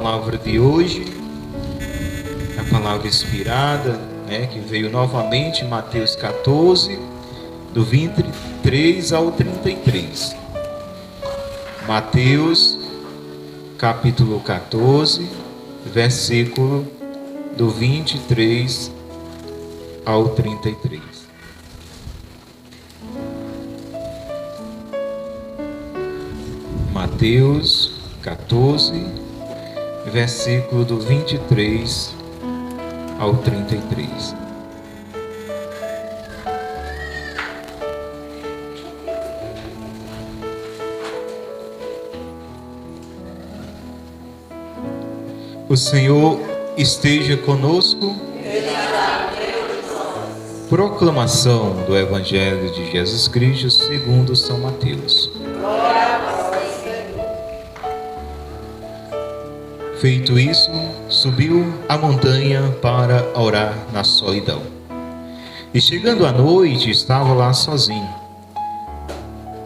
palavra de hoje, a palavra inspirada, que veio novamente em Mateus 14, do 23 ao 33. Mateus, capítulo 14, versículo do 23 ao 33. Mateus 14, versículo do 23 ao 33. O Senhor esteja conosco. Proclamação do Evangelho de Jesus Cristo segundo São Mateus. Feito isso, subiu a montanha para orar na solidão. E chegando à noite, estava lá sozinho.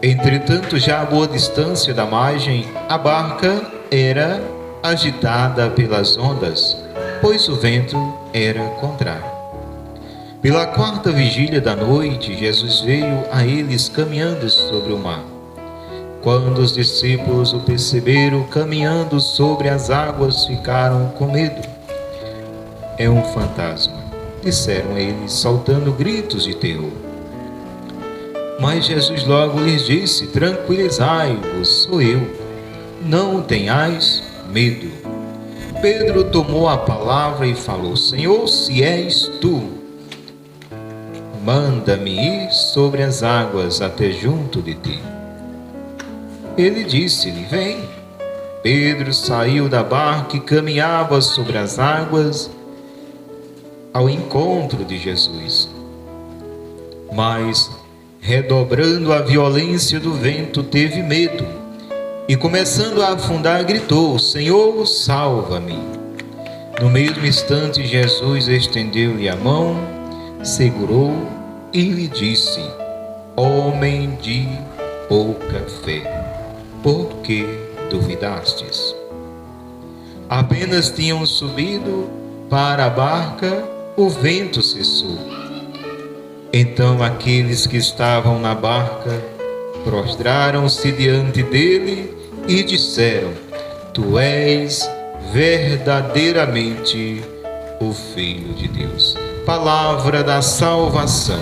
Entretanto, já a boa distância da margem, a barca era agitada pelas ondas, pois o vento era contrário. Pela quarta vigília da noite, Jesus veio a eles caminhando sobre o mar. Quando os discípulos o perceberam caminhando sobre as águas, ficaram com medo. É um fantasma, disseram eles, soltando gritos de terror. Mas Jesus logo lhes disse: tranquilizai-vos, sou eu, não tenhais medo. Pedro tomou a palavra e falou: Senhor, se és tu, manda-me ir sobre as águas até junto de ti. Ele disse-lhe: vem. Pedro saiu da barca e caminhava sobre as águas ao encontro de Jesus. Mas, redobrando a violência do vento, teve medo e, começando a afundar, gritou: Senhor, salva-me. No mesmo instante, Jesus estendeu-lhe a mão, segurou e lhe disse: homem de pouca fé, por que duvidastes? Apenas tinham subido para a barca, o vento cessou. Então aqueles que estavam na barca prostraram-se diante dele e disseram: tu és verdadeiramente o Filho de Deus. Palavra da salvação.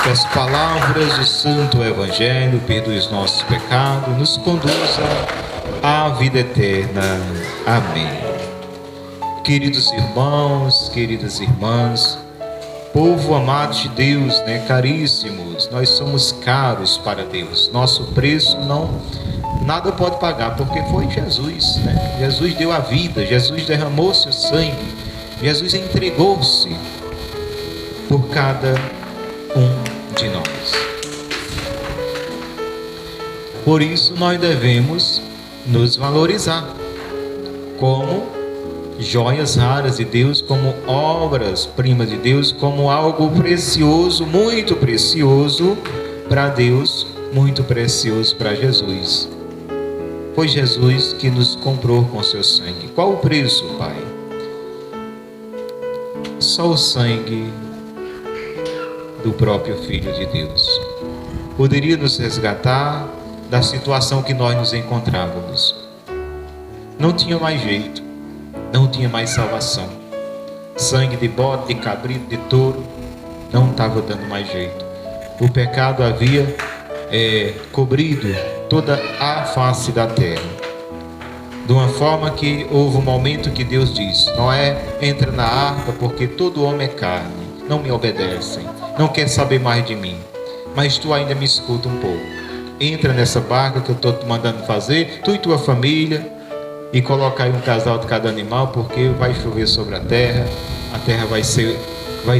Que as palavras do Santo Evangelho perdoem os nossos pecados, nos conduza à vida eterna. Amém. Queridos irmãos, queridas irmãs, povo amado de Deus, caríssimos, nós somos caros para Deus. Nosso preço nada pode pagar, porque foi Jesus, Jesus deu a vida, Jesus derramou seu sangue, Jesus entregou-se por cada um de nós. Por isso nós devemos nos valorizar como joias raras de Deus, como obras-primas de Deus, como algo precioso, muito precioso para Deus, muito precioso para Jesus. Foi Jesus que nos comprou com seu sangue. Qual o preço, Pai? Só o sangue do próprio Filho de Deus poderia nos resgatar da situação que nós nos encontrávamos. Não tinha mais jeito, não tinha mais salvação. Sangue de bode, de cabrito, de touro, não estava dando mais jeito. O pecado havia cobrido toda a face da terra, de uma forma que houve um momento que Deus disse: Noé, entra na arca, porque todo homem é carne, não me obedecem, não quer saber mais de mim, mas tu ainda me escuta um pouco. Entra nessa barca que eu estou te mandando fazer, tu e tua família, e coloca aí um casal de cada animal, porque vai chover sobre a terra vai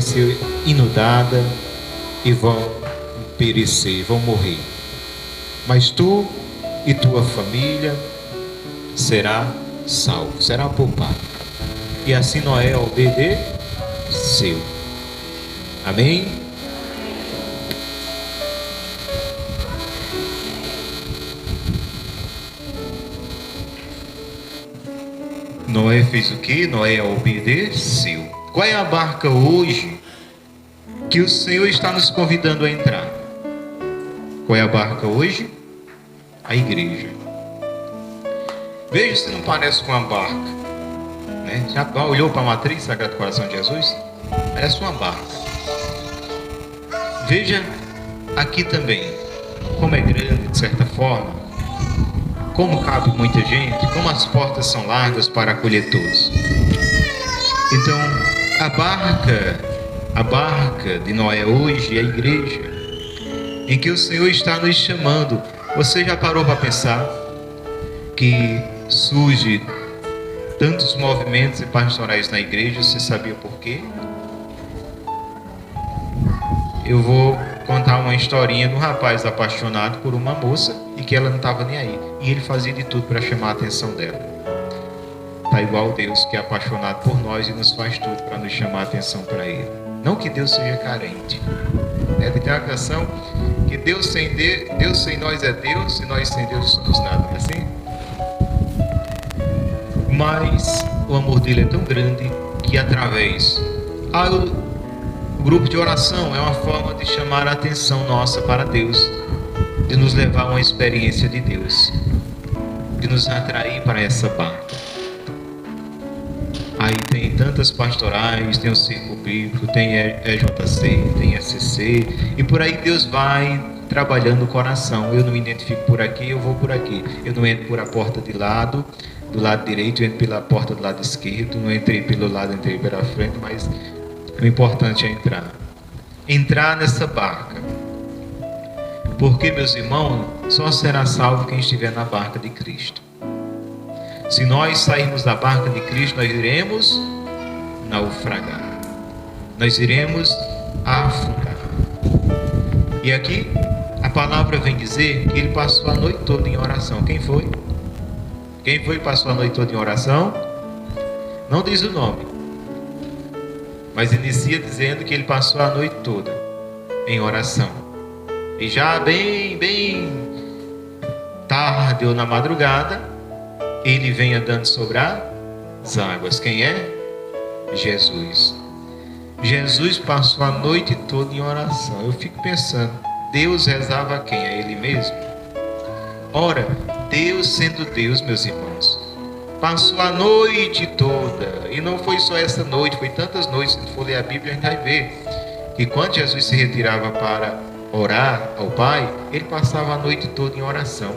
ser inundada e vão perecer, vão morrer. Mas tu e tua família será salvo, será poupado. E assim Noé obedeceu. Amém? Noé fez o quê? Noé obedeceu. Qual é a barca hoje que o Senhor está nos convidando a entrar? Qual é a barca hoje? A igreja. Veja se não parece com uma barca, né? Já olhou para a matriz Sagrado Coração de Jesus? Parece uma barca. Veja aqui também como é grande, de certa forma, como cabe muita gente, como as portas são largas para acolher todos. Então, a barca de Noé hoje é a igreja, em que o Senhor está nos chamando. Você já parou para pensar que surge tantos movimentos pastorais na igreja? Você sabia por quê? Eu vou contar uma historinha de um rapaz apaixonado por uma moça e que ela não estava nem aí. E ele fazia de tudo para chamar a atenção dela. Tá igual Deus, que é apaixonado por nós e nos faz tudo para nos chamar a atenção para Ele. Não que Deus seja carente. Tem uma canção que Deus sem nós é Deus e nós sem Deus somos nada, não é assim? Mas o amor dele é tão grande que através o grupo de oração é uma forma de chamar a atenção nossa para Deus, de nos levar a uma experiência de Deus, de nos atrair para essa barca. Aí tem tantas pastorais, tem o Círculo Bíblico, tem EJC, tem SCC, e por aí Deus vai trabalhando o coração. Eu não me identifico por aqui, eu vou por aqui. Eu não entro por a porta de lado, do lado direito, eu entro pela porta do lado esquerdo, não entrei pelo lado, entrei pela frente, mas o importante é entrar nessa barca. Porque, meus irmãos, só será salvo quem estiver na barca de Cristo. Se nós sairmos da barca de Cristo, nós iremos naufragar. Nós iremos afundar. E aqui a palavra vem dizer que ele passou a noite toda em oração. Quem foi? Quem foi que passou a noite toda em oração? Não diz o nome, mas inicia dizendo que ele passou a noite toda em oração. E já bem tarde ou na madrugada, ele vem andando sobre as águas. Quem é? Jesus. Jesus passou a noite toda em oração. Eu fico pensando, Deus rezava a quem? A Ele mesmo? Ora, Deus sendo Deus, meus irmãos, passou a noite toda. E não foi só essa noite, foi tantas noites. Se for ler a Bíblia, a gente vai ver que quando Jesus se retirava para orar ao Pai, ele passava a noite toda em oração.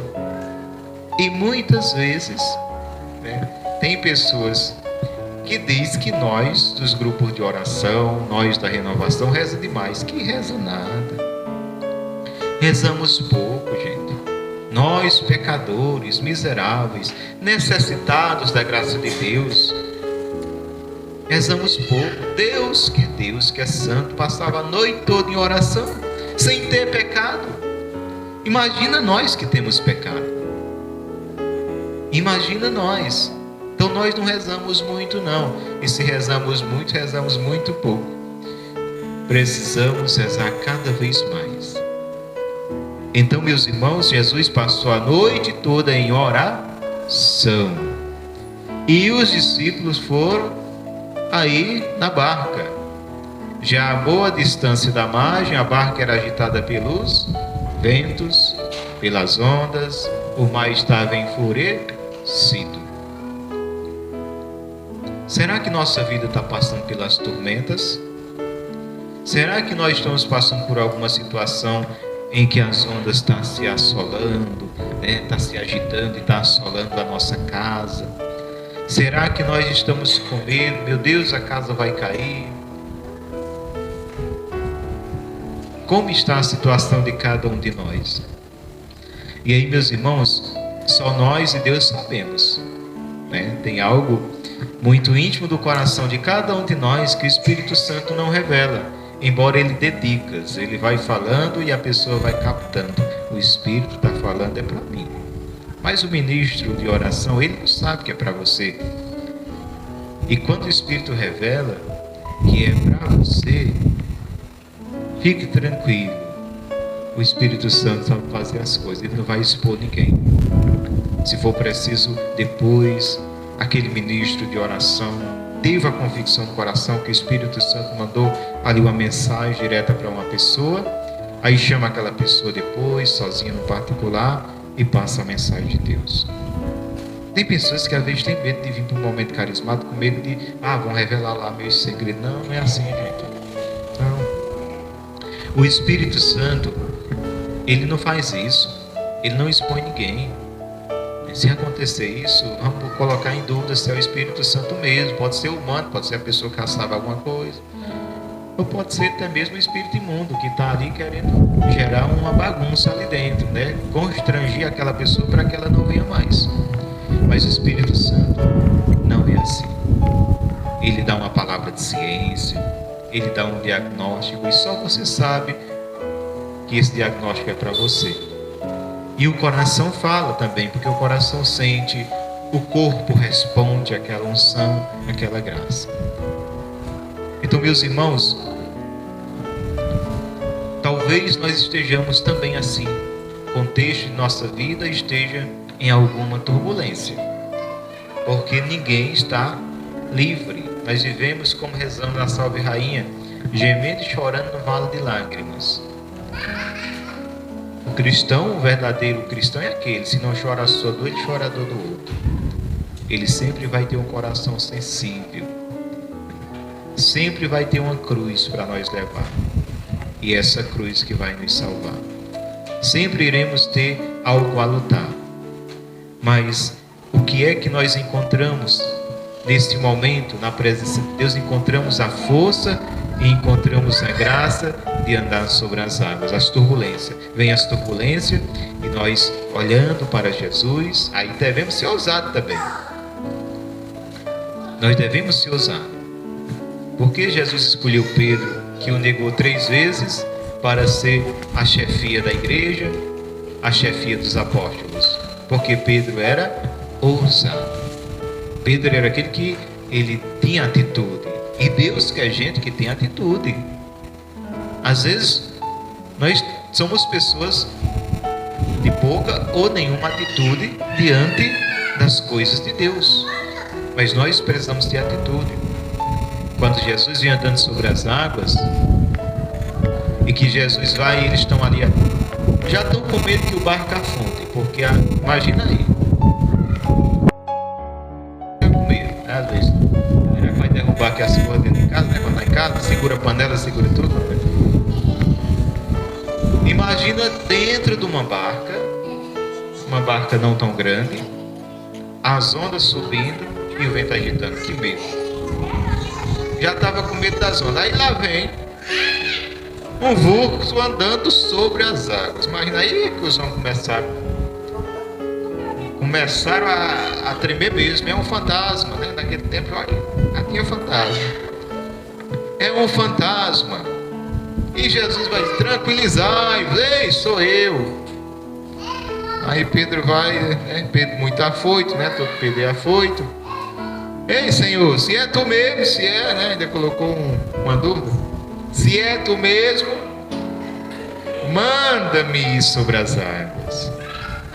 E muitas vezes, tem pessoas que diz que nós dos grupos de oração, nós da renovação, reza demais. Que reza nada. Rezamos pouco, gente. Nós, pecadores, miseráveis, necessitados da graça de Deus, rezamos pouco. Deus, que é santo, passava a noite toda em oração, sem ter pecado. Imagina nós que temos pecado. Imagina nós. Então nós não rezamos muito não. E se rezamos muito pouco. Precisamos rezar cada vez mais. Então, meus irmãos, Jesus passou a noite toda em oração. E os discípulos foram aí na barca. Já a boa distância da margem, a barca era agitada pelos ventos, pelas ondas, o mar estava enfurecido. Será que nossa vida está passando pelas tormentas? Será que nós estamos passando por alguma situação em que as ondas estão se assolando, está se agitando e está assolando a nossa casa? Será que nós estamos com medo? Meu Deus, a casa vai cair. Como está a situação de cada um de nós? E aí, meus irmãos, só nós e Deus sabemos, Tem algo muito íntimo do coração de cada um de nós que o Espírito Santo não revela, embora ele dê dicas. Ele vai falando e a pessoa vai captando. O Espírito está falando é para mim. Mas o ministro de oração, ele não sabe que é para você. E quando o Espírito revela que é para você, fique tranquilo. O Espírito Santo sabe fazer as coisas. Ele não vai expor ninguém. Se for preciso, depois aquele ministro de oração teve a convicção no coração que o Espírito Santo mandou ali uma mensagem direta para uma pessoa, aí chama aquela pessoa depois, sozinha no particular, e passa a mensagem de Deus. Tem pessoas que às vezes têm medo de vir para um momento carismático, com medo de, vão revelar lá meus segredos. Não, não é assim, gente. Não. O Espírito Santo, ele não faz isso. Ele não expõe ninguém. Se acontecer isso, vamos colocar em dúvida se é o Espírito Santo mesmo. Pode ser humano, pode ser a pessoa que sabe alguma coisa, ou pode ser até mesmo o espírito imundo que está ali querendo gerar uma bagunça ali dentro, né? Constranger aquela pessoa para que ela não venha mais. Mas o Espírito Santo não é assim. Ele dá uma palavra de ciência, ele dá um diagnóstico, e só você sabe que esse diagnóstico é para você. E o coração fala também, porque o coração sente, o corpo responde àquela unção, àquela graça. Então, meus irmãos, talvez nós estejamos também assim, o contexto de nossa vida esteja em alguma turbulência, porque ninguém está livre. Nós vivemos, como rezamos na Salve Rainha, gemendo e chorando no vale de lágrimas. O cristão, o verdadeiro cristão é aquele, se não chora a sua dor, ele chora a dor do outro. Ele sempre vai ter um coração sensível, sempre vai ter uma cruz para nós levar, e essa cruz que vai nos salvar. Sempre iremos ter algo a lutar, mas o que é que nós encontramos neste momento, na presença de Deus? Encontramos a força e encontramos a graça de andar sobre as águas. As turbulências, vem as turbulências, e nós olhando para Jesus, aí devemos ser ousados também. Nós devemos ser ousados. Porque Jesus escolheu Pedro, que o negou 3 vezes, para ser a chefia da igreja, a chefia dos apóstolos? Porque Pedro era ousado. Pedro era aquele que ele tinha atitude. E Deus quer gente que tem atitude. Às vezes nós somos pessoas de pouca ou nenhuma atitude diante das coisas de Deus, mas nós precisamos ter atitude. Quando Jesus vem andando sobre as águas, e que Jesus vai, e eles estão ali, já estão com medo que o barco afunde, porque imagina aí, com medo, né? Às vezes vai derrubar aqui as coisas dentro de casa, né? Quando está em casa, segura a panela, segura tudo, né? Imagina dentro de uma barca não tão grande, as ondas subindo e o vento agitando. Que medo! Já estava com medo das ondas. Aí lá vem um vulto andando sobre as águas. Imagina aí que os homens começaram a tremer mesmo. É um fantasma, né? Naquele tempo, olha, aqui é um fantasma. É um fantasma. E Jesus vai tranquilizar, ei, sou eu. Aí Pedro vai, né? Pedro muito afoito, né? Todo Pedro é afoito. Ei, Senhor, se é tu mesmo, se é, né? Ainda colocou uma dúvida. Se é tu mesmo, manda-me ir sobre as águas.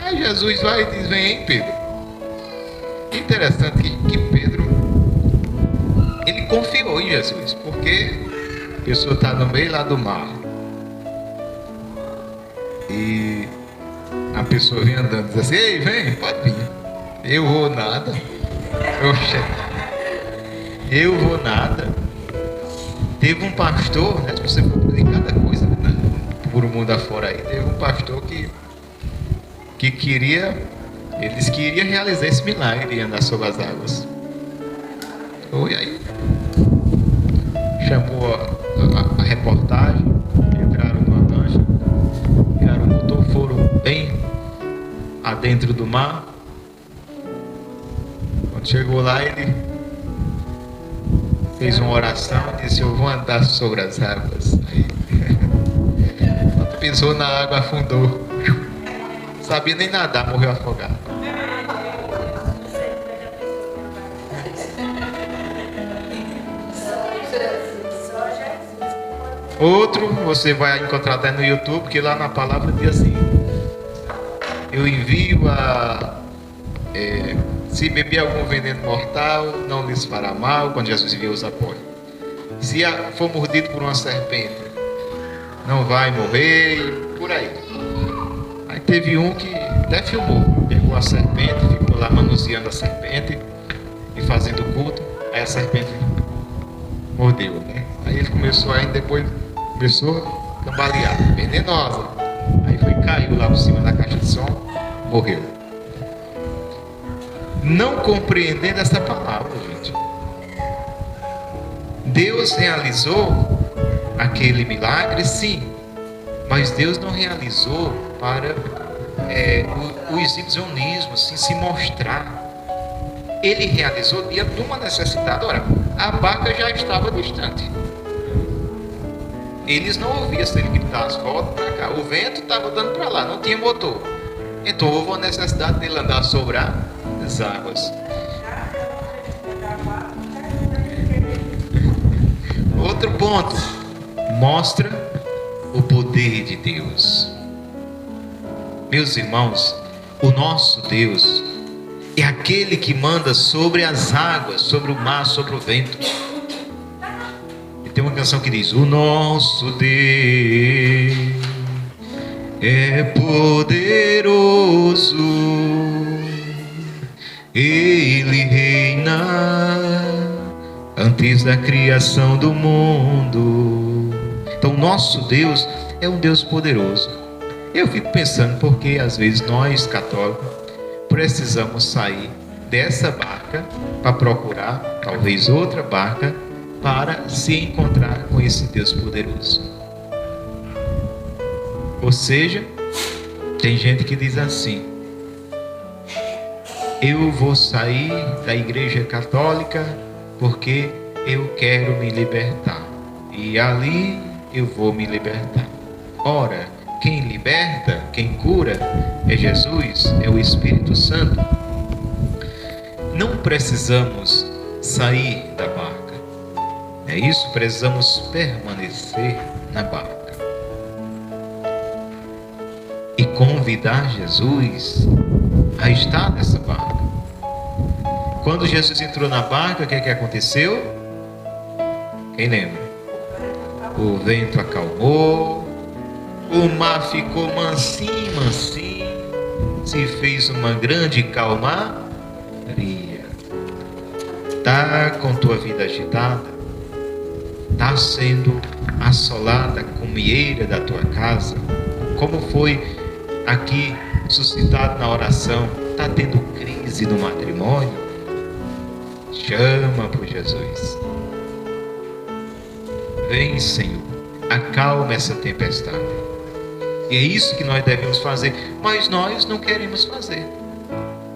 Aí Jesus vai e diz, vem, Pedro. Interessante que Pedro, ele confiou em Jesus, porque a pessoa está no meio lá do mar, e a pessoa vem andando e diz assim, ei, vem, pode vir. Eu vou nada. Eu vou nada. Teve um pastor, né, se você for por cada coisa, né, por o mundo afora aí, teve um pastor que queria, ele disse que iria realizar esse milagre de andar sobre as águas. E aí chamou a reportagem, entraram numa lancha, ligaram o motor, foram bem adentro do mar. Quando chegou lá, ele fez uma oração, disse, eu vou andar sobre as águas. Aí quando pisou na água, afundou. Sabia nem nadar, morreu afogado. Outro, você vai encontrar até no YouTube, que lá na palavra diz assim, eu envio Se beber algum veneno mortal, não lhes fará mal, quando Jesus enviou os apóstolos. Se for mordido por uma serpente, não vai morrer, e por aí. Aí teve um que até filmou, pegou a serpente, ficou lá manuseando a serpente e fazendo culto, aí a serpente mordeu, né? Aí ele começou a cambalear, venenosa. Aí caiu lá por cima da caixa de som, morreu. Não compreendendo essa palavra, gente. Deus realizou aquele milagre, sim, mas Deus não realizou para o exibicionismo, assim, se mostrar. Ele realizou diante de uma necessidade. Ora, a barca já estava distante. Eles não ouviam se ele gritasse, volta para cá. O vento estava dando para lá, não tinha motor. Então houve uma necessidade dele andar sobre as águas. Outro ponto, mostra o poder de Deus. Meus irmãos, o nosso Deus é aquele que manda sobre as águas, sobre o mar, sobre o vento. E tem uma canção que diz: o nosso Deus é poderoso, Ele reina antes da criação do mundo. Então, nosso Deus é um Deus poderoso. Eu fico pensando porque às vezes nós, católicos, precisamos sair dessa barca para procurar talvez outra barca para se encontrar com esse Deus poderoso. Ou seja, tem gente que diz assim: eu vou sair da igreja católica porque eu quero me libertar, e ali eu vou me libertar. Ora, quem liberta, quem cura é Jesus, é o Espírito Santo. Não precisamos sair da barca, é isso, precisamos permanecer na barca e convidar Jesus a estar nessa barca. Quando Jesus entrou na barca, o que aconteceu? Quem lembra? O vento acalmou, o mar ficou mansinho, se fez uma grande calmaria. Tá com tua vida agitada? Tá sendo assolada com mieira da tua casa? Como foi aqui suscitado na oração? Tá tendo crise no matrimônio? Chama por Jesus. Vem, Senhor, acalma essa tempestade. E é isso que nós devemos fazer, mas nós não queremos fazer.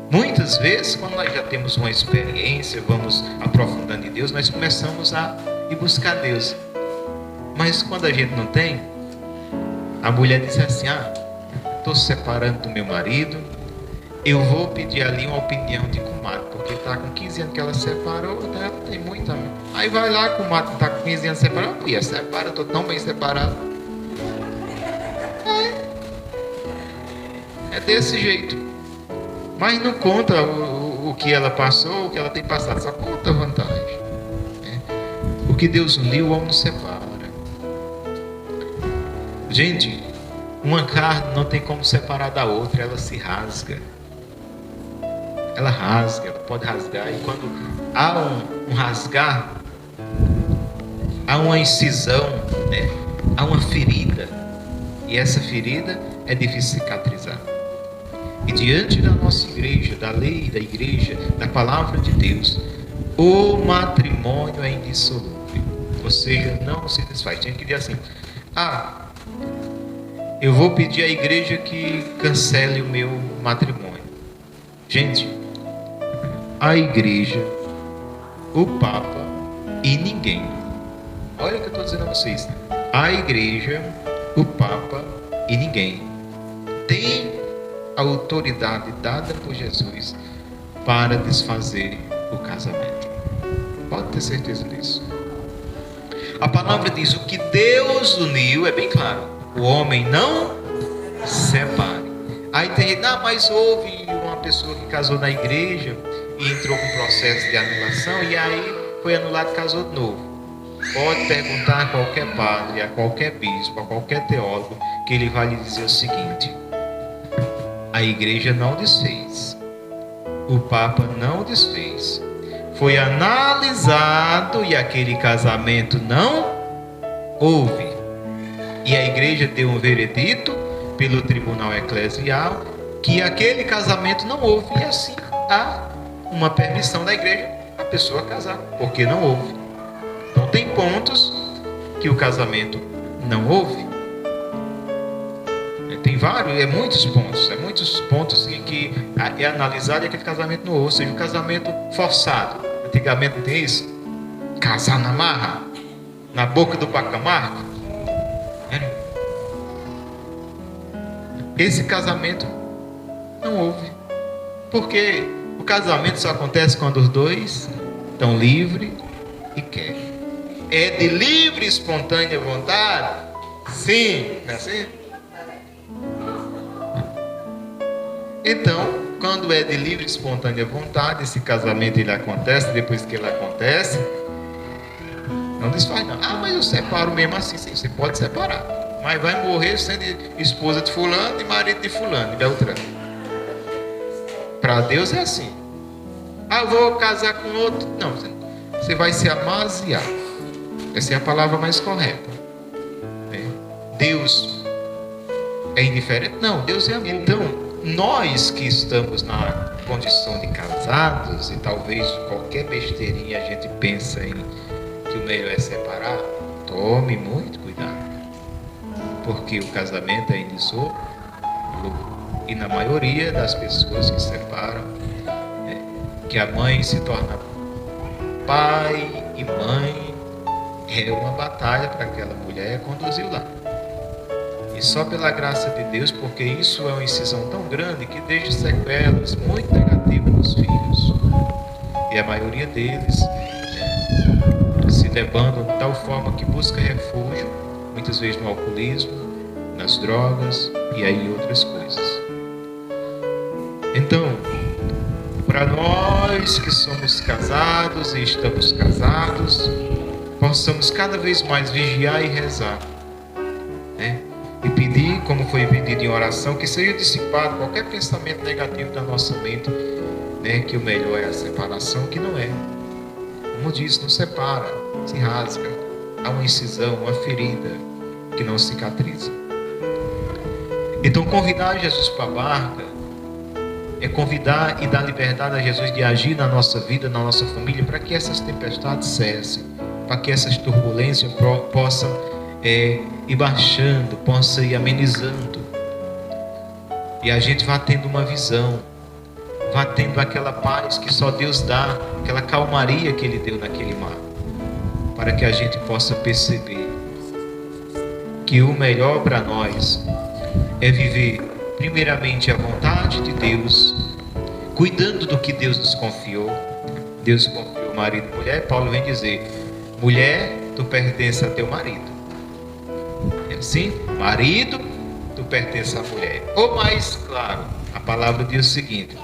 Muitas vezes, quando nós já temos uma experiência, vamos aprofundando em Deus, nós começamos a ir buscar Deus. Mas quando a gente não tem, a mulher diz assim: estou separando do meu marido, eu vou pedir ali uma opinião de comadre, porque está com 15 anos que ela separou, né? Tem muita. Aí vai lá, comadre está com 15 anos separado, mulher, separa, estou tão bem separado. É desse jeito. Mas não conta o que ela passou, o que ela tem passado, só conta a vantagem. O que Deus uniu, o homem não separa. Gente, uma carne não tem como separar da outra, ela se rasga. Ela rasga, ela pode rasgar, e quando há um rasgar, há uma incisão, né? Há uma ferida, e essa ferida é difícil cicatrizar. E diante da nossa igreja, da lei da igreja, da palavra de Deus, o matrimônio é indissolúvel, ou seja, não se desfaz. Tem que dizer assim: eu vou pedir à igreja que cancele o meu matrimônio. Gente, a igreja, o Papa e ninguém, olha o que eu estou dizendo a vocês, a igreja, o Papa e ninguém tem a autoridade dada por Jesus para desfazer o casamento. Pode ter certeza disso. A palavra diz: o que Deus uniu, é bem claro, o homem não separe. Aí tem gente: mas houve uma pessoa que casou na igreja e entrou com processo de anulação e aí foi anulado e casou de novo. Pode perguntar a qualquer padre, a qualquer bispo, a qualquer teólogo, que ele vai lhe dizer o seguinte: a igreja não desfez, o Papa não desfez, foi analisado e aquele casamento não houve. E a igreja deu um veredito pelo tribunal eclesial que aquele casamento não houve, e assim há uma permissão da igreja a pessoa casar, porque não houve. Então tem pontos que o casamento não houve. Tem vários, muitos pontos que é analisado e aquele casamento não houve, ou seja, um casamento forçado. Antigamente não tem isso? Casar na marra, na boca do bacamarco. Esse casamento não houve, porque o casamento só acontece quando os dois estão livres e querem. É de livre e espontânea vontade? Sim, não é assim? Então, quando é de livre e espontânea vontade, esse casamento ele acontece, depois que ele acontece, não desfaz não. Ah, mas eu separo mesmo assim. Sim, você pode separar, mas vai morrer sendo esposa de fulano e marido de fulano e Beltrano. Para Deus é assim. Ah, eu vou casar com outro. Não, você vai se amaziar. Essa é a palavra mais correta. Deus é indiferente? Não, Deus é amor. Então, nós que estamos na condição de casados, e talvez qualquer besteirinha a gente pensa em que o melhor é separar, tome muito cuidado, porque o casamento é indissoluto, e na maioria das pessoas que separam, que a mãe se torna pai e mãe, é uma batalha para aquela mulher conduzir lá. E só pela graça de Deus, porque isso é uma incisão tão grande que deixa sequelas muito negativas nos filhos. E a maioria deles se debandam de tal forma que busca refúgio, muitas vezes no alcoolismo, nas drogas e aí outras coisas. Então, para nós que somos casados e estamos casados, possamos cada vez mais vigiar e rezar, e pedir, como foi pedido em oração, que seja dissipado qualquer pensamento negativo da nossa mente, que o melhor é a separação, que não é. Como diz, não separa, se rasga, há uma incisão, uma ferida que não cicatriza. Então convidar Jesus para a barca é convidar e dar liberdade a Jesus de agir na nossa vida, na nossa família, para que essas tempestades cessem, para que essas turbulências possam ir baixando, possa ir amenizando, e a gente vai tendo uma visão, vai tendo aquela paz que só Deus dá, aquela calmaria que Ele deu naquele mar, para que a gente possa perceber que o melhor para nós é viver primeiramente a vontade de Deus, cuidando do que Deus nos confiou. Deus confiou marido e mulher. Paulo vem dizer: mulher, tu pertence a teu marido. Sim, marido, tu pertence à mulher. Ou mais claro, a palavra diz o seguinte: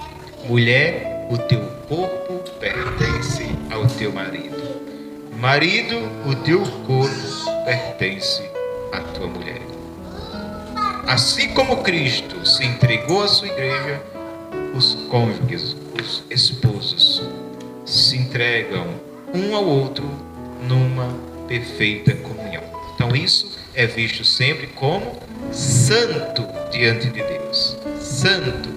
mulher, o teu corpo pertence ao teu marido. Marido, o teu corpo pertence à tua mulher. Assim como Cristo se entregou à sua igreja, os cônjuges, os esposos, se entregam um ao outro numa perfeita comunhão. Então isso é visto sempre como santo diante de Deus. Santo.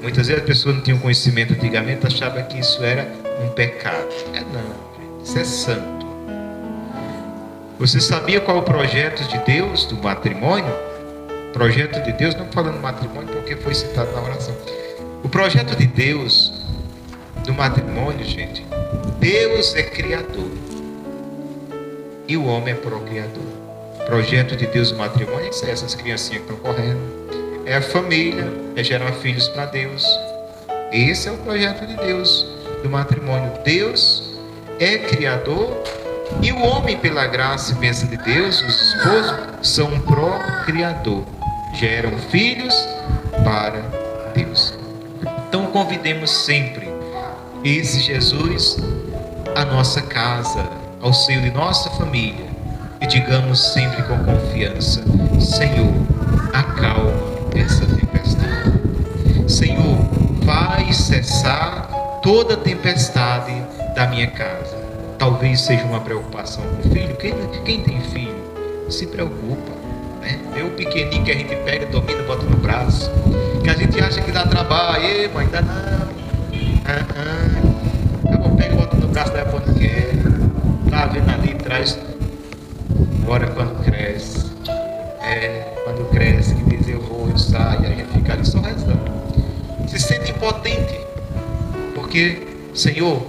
Muitas vezes a pessoa não tinha conhecimento antigamente, achava que isso era um pecado. Não, gente, isso é santo. Você sabia qual é o projeto de Deus do matrimônio? Projeto de Deus, não falando matrimônio porque foi citado na oração. O projeto de Deus do matrimônio, gente, Deus é criador e o homem é procriador. O projeto de Deus do matrimônio é essas criancinhas que estão correndo, é a família, é gerar filhos para Deus. Esse é o projeto de Deus do matrimônio. Deus é criador e o homem, pela graça e bênção de Deus, os esposos são um procriador, geram filhos para Deus. Então convidemos sempre esse Jesus à nossa casa, ao seio de nossa família, e digamos sempre com confiança: Senhor, acalma essa tempestade. Senhor, vai cessar toda tempestade da minha casa. Talvez seja uma preocupação com o filho. Quem tem filho se preocupa, né? Vê o pequenininho que a gente pega, domina, bota no braço, que a gente acha que dá trabalho. Ei, mãe, dá não. Acabou, pega e bota no braço, daí quando quer. Tá vendo ali atrás. Agora quando cresce, que diz eu vou, eu saio, e a gente fica ali só rezando. Se sente impotente, porque, Senhor,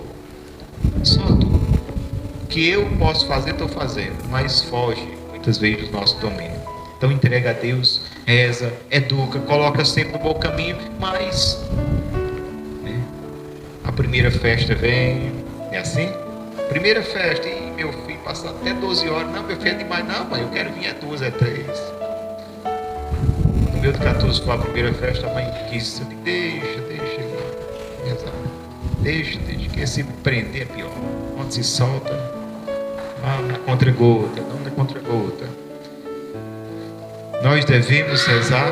só tu. O que eu posso fazer, estou fazendo, mas foge muitas vezes do nosso domínio. Então entrega a Deus, reza, educa, coloca sempre no bom caminho, mas né, a primeira festa vem, é assim? Primeira festa, e meu filho passa até 12 horas, não, meu filho é demais, não, mãe, eu quero vir, é 2, é 3. No meu de 14 foi a primeira festa, a mãe quis, eu disse, deixa, rezar. Deixa, que se prender é pior. Quando se solta, na contra-gota, não na contra-gota. Nós devemos rezar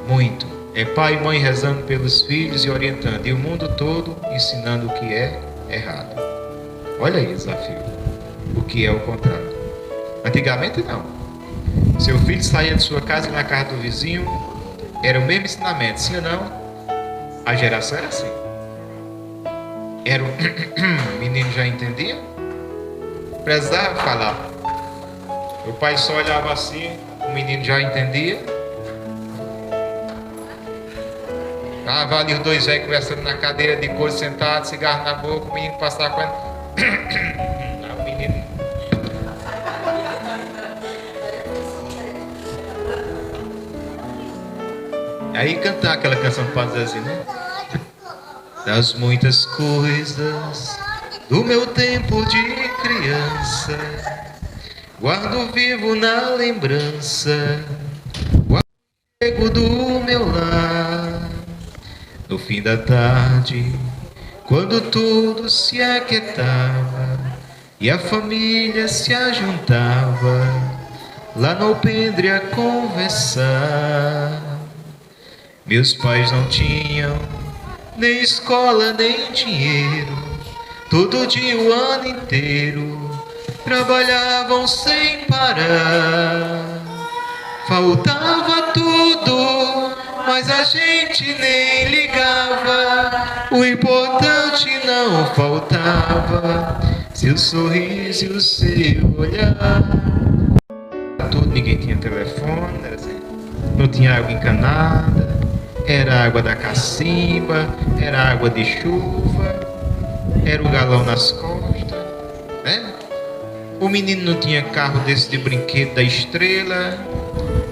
muito. É pai e mãe rezando pelos filhos e orientando, e o mundo todo ensinando o que é errado. Olha aí o desafio. O que é o contrário. Antigamente não. Seu filho saía de sua casa e na casa do vizinho, era o mesmo ensinamento, sim ou não? A geração era assim. Era o menino já entendia? Precisava falar. O pai só olhava assim, o menino já entendia. Estava ali os dois velhos conversando na cadeira de couro, sentados, cigarro na boca, o menino passava quando. O menino. Aí cantar aquela canção do Padre Zezinho, né? Das muitas coisas do meu tempo de criança, guardo vivo na lembrança o apego do meu lar. No fim da tarde, quando tudo se aquietava e a família se ajuntava lá no alpendre a conversar, meus pais não tinham nem escola, nem dinheiro. Todo dia, o ano inteiro, trabalhavam sem parar. Faltava tudo, mas a gente nem ligava. O importante não faltava, seu sorriso e o seu olhar. Tudo, ninguém tinha telefone, era assim. Não tinha água encanada. Era água da cacimba, era água de chuva, era o galão nas costas, né? O menino não tinha carro desse de brinquedo da Estrela,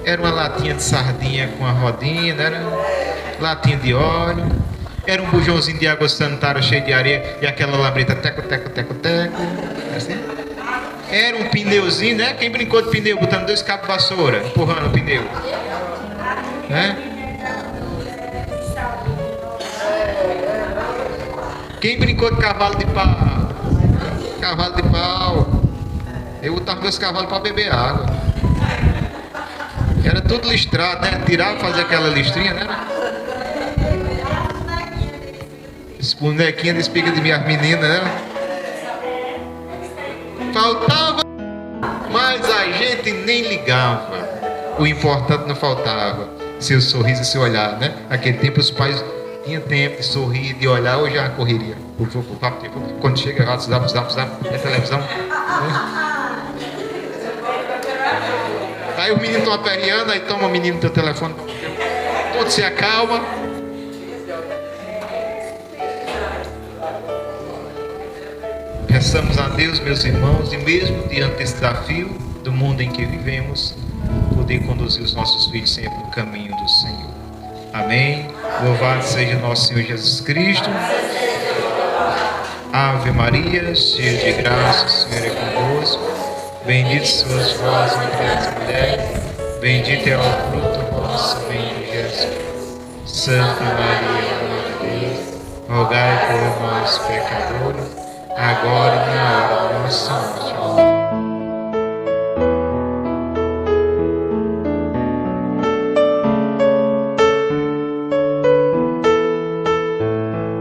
era uma latinha de sardinha com a rodinha, né? Era latinha de óleo, era um bujãozinho de água sanitária cheio de areia e aquela labreta teco, assim. Era um pneuzinho, né? Quem brincou de pneu, botando 2 cabos de vassoura, empurrando o pneu, né? Quem brincou de cavalo de pau? Cavalo de pau. Eu botava meus cavalos para beber água. Era tudo listrado, né? Tirava, fazia aquela listrinha, né? Esse bonequinho de espiga de minhas meninas, né? Faltava, mas a gente nem ligava. O importante não faltava. Seu sorriso e seu olhar, né? Naquele tempo os pais tinha tempo de sorrir, de olhar, hoje já correria. Quando chega, zap, é televisão. Aí o menino está aperreando, aí toma o menino do teu telefone. Tudo se acalma. Peçamos a Deus, meus irmãos, e mesmo diante desse desafio do mundo em que vivemos, poder conduzir os nossos filhos sempre no caminho do Senhor. Amém. Louvado seja nosso Senhor Jesus Cristo. Ave Maria, cheia de graça, o Senhor é convosco. Bendito sois vós entre as mulheres, bendito é o fruto do vosso ventre, Jesus. Santa Maria, Mãe de Deus, rogai por nós, pecadores, agora e na hora de nossa